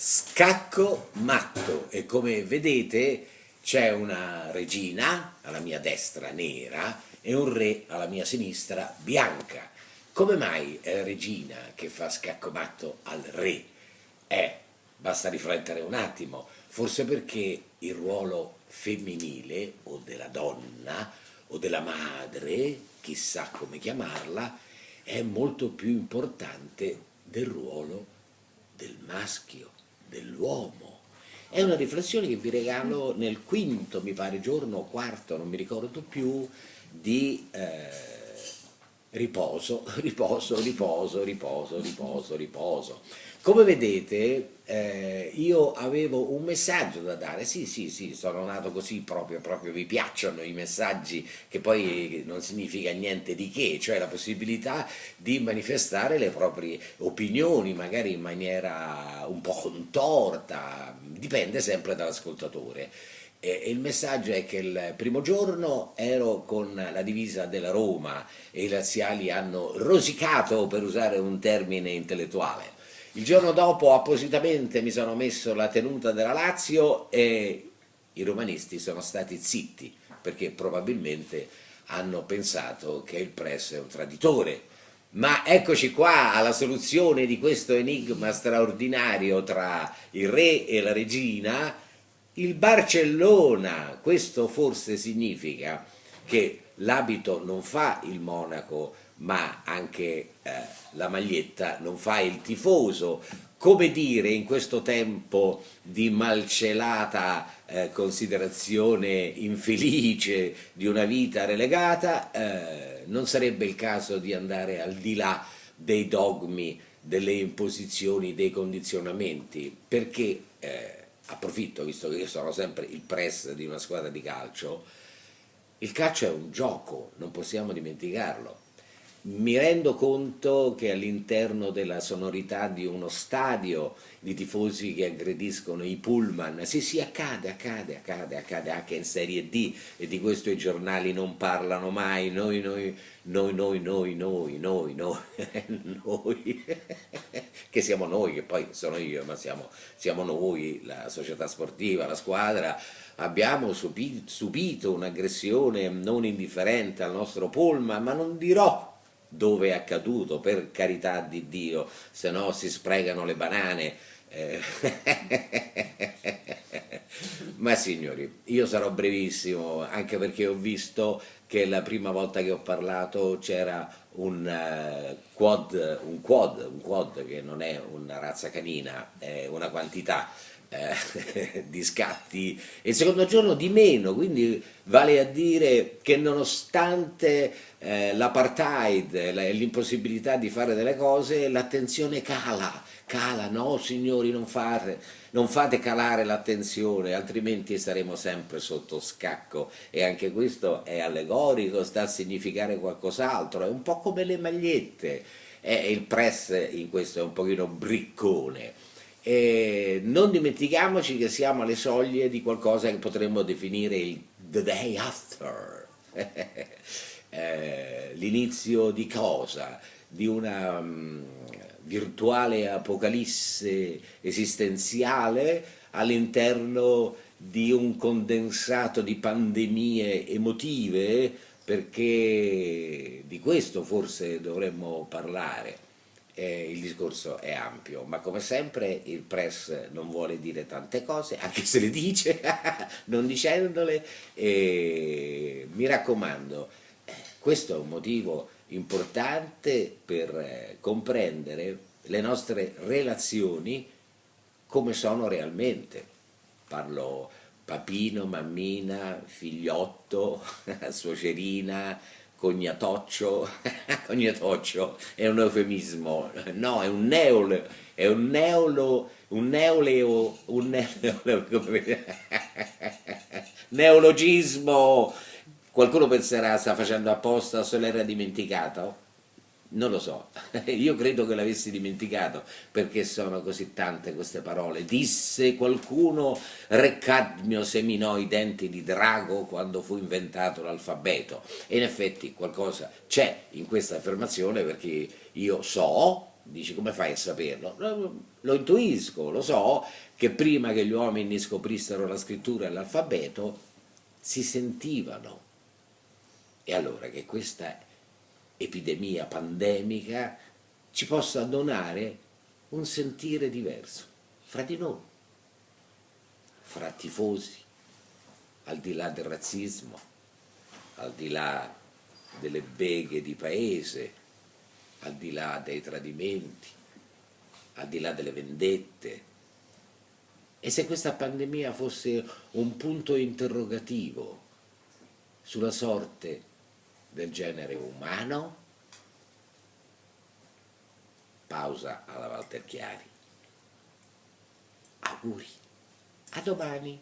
Scacco matto e come vedete c'è una regina alla mia destra nera e un re alla mia sinistra bianca. Come mai è la regina che fa scacco matto al re? Basta riflettere un attimo, forse perché il ruolo femminile o della donna o della madre, chissà come chiamarla, è molto più importante del ruolo del maschio, dell'uomo. È una riflessione che vi regalo nel quinto, mi pare, giorno o quarto, non mi ricordo più, di riposo, riposo, riposo, riposo, riposo, riposo. Come vedete, io avevo un messaggio da dare, sì, sì, sì, sono nato così proprio, proprio mi piacciono i messaggi che poi non significa niente di che, cioè la possibilità di manifestare le proprie opinioni, magari in maniera un po' contorta, dipende sempre dall'ascoltatore. E il messaggio è che il primo giorno ero con la divisa della Roma e i laziali hanno rosicato, per usare un termine intellettuale. Il giorno dopo appositamente mi sono messo la tenuta della Lazio e i romanisti sono stati zitti perché probabilmente hanno pensato che il press è un traditore. Ma eccoci qua alla soluzione di questo enigma straordinario tra il re e la regina, il Barcellona. Questo forse significa che l'abito non fa il monaco, ma anche la maglietta non fa il tifoso. Come dire, in questo tempo di malcelata considerazione infelice di una vita relegata, non sarebbe il caso di andare al di là dei dogmi, delle imposizioni, dei condizionamenti, perché approfitto, visto che io sono sempre il press di una squadra di calcio, il calcio è un gioco, non possiamo dimenticarlo. Mi rendo conto che all'interno della sonorità di uno stadio di tifosi che aggrediscono i pullman, sì sì, accade, accade, accade, accade anche in Serie D e di questo i giornali non parlano mai, noi, noi, che siamo noi, che poi sono io, ma siamo noi, la società sportiva, la squadra, abbiamo subito un'aggressione non indifferente al nostro pullman, ma non dirò dove è accaduto, per carità di Dio, se no si sprecano le banane. Eh, Ma signori, io sarò brevissimo, anche perché ho visto che la prima volta che ho parlato c'era un quad che non è una razza canina, è una quantità di scatti, e il secondo giorno di meno, quindi vale a dire che nonostante l'apartheid, l'impossibilità di fare delle cose, l'attenzione cala, cala, no signori, non fate calare l'attenzione, altrimenti saremo sempre sotto scacco, e anche questo è allegorico, sta a significare qualcos'altro, è un po' come le magliette, il press in questo è un pochino briccone. E non dimentichiamoci che siamo alle soglie di qualcosa che potremmo definire il the day after. L'inizio di cosa? Di una virtuale apocalisse esistenziale all'interno di un condensato di pandemie emotive, perché di questo forse dovremmo parlare. Il discorso è ampio, ma come sempre il press non vuole dire tante cose, anche se le dice, non dicendole, e mi raccomando, questo è un motivo importante per comprendere le nostre relazioni come sono realmente. Parlo papino, mammina, figliotto, suocerina, cognatoccio, cognatoccio è un eufemismo, no, è un neolo, un neoleo, un neoleo, neologismo. Qualcuno penserà sta facendo apposta, se l'era dimenticato? Non lo so, io credo che l'avessi dimenticato perché sono così tante queste parole. Disse qualcuno, Re Cadmio seminò i denti di drago quando fu inventato l'alfabeto. E in effetti qualcosa c'è in questa affermazione, perché io so Dici, come fai a saperlo? Lo intuisco, lo so che prima che gli uomini scoprissero la scrittura e l'alfabeto si sentivano. E allora che questa epidemia pandemica ci possa donare un sentire diverso fra di noi, fra tifosi, al di là del razzismo, al di là delle beghe di paese, al di là dei tradimenti, al di là delle vendette. E se questa pandemia fosse un punto interrogativo sulla sorte del genere umano? Pausa alla Walter Chiari. Auguri. A domani.